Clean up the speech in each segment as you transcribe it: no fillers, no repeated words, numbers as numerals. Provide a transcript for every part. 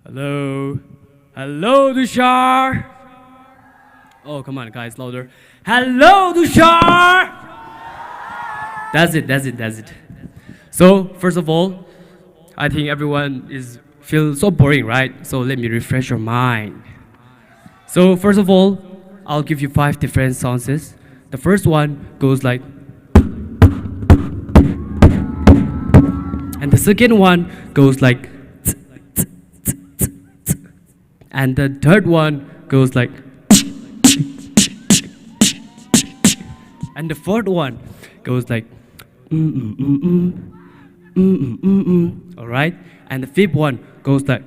Hello? Hello, Tashar? Oh, come on, guys, louder. Hello, Tashar! That's it. So, first of all, I think everyone feels so boring, right? So let me refresh your mind. So, first of all, I'll give you 5 different sounds. The first one goes like, and the second one goes like, and the third one goes like, and the fourth one goes like, all right, and the fifth one goes like.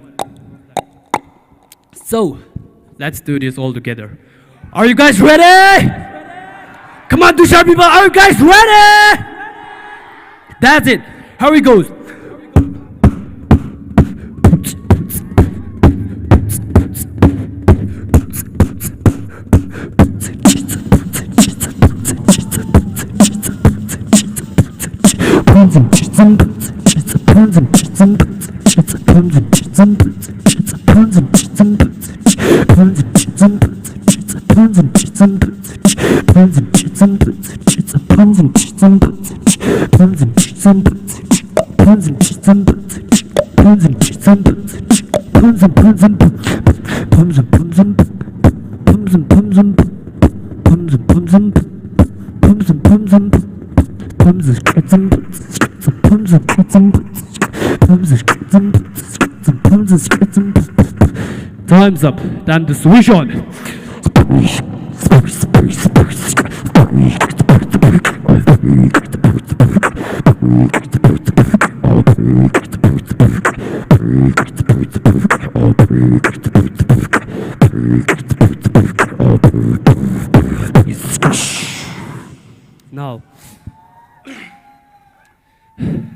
So let's do this all together. Are you guys ready? Come on, Tashar people, are you guys ready? That's it. Here we go. Time's up. Time to switch on.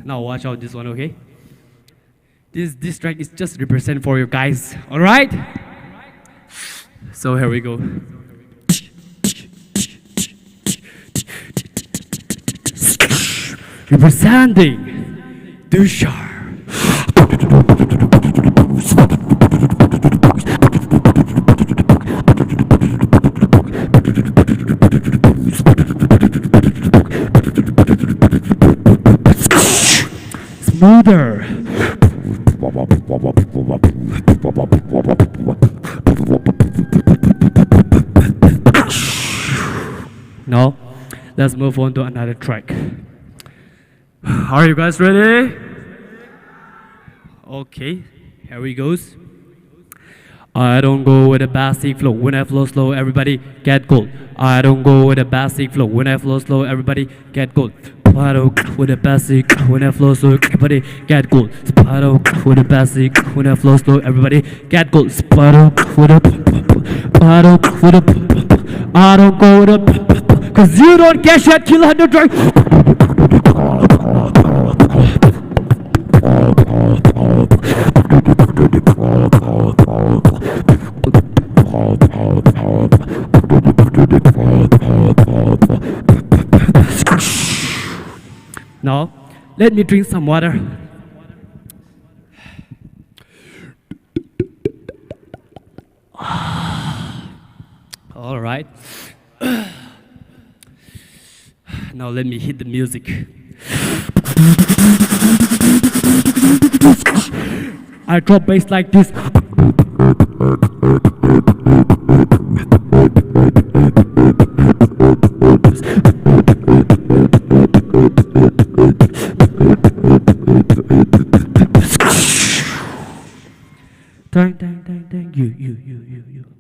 Now watch out this one, okay? This track is just represent for you guys, all right? So here we go. Representing Tashar. Smoother. Now, let's move on to another track. Are you guys ready? Okay, here we goes. I don't go with a basic flow. When I flow slow, everybody get cold. I don't go with a basic flow. When I flow slow, everybody get cold. Sparrow with a basic. When I flow slow, everybody get cold. Sparrow with a basic. When I flow slow, everybody get cold. Sparrow with a. Sparrow with a. I don't go with a. Cause you don't get shot, kill 100 drag. Now, let me drink some water. All right. Now let me hit the music. I drop bass like this. Dang, dang, dang, dang, you.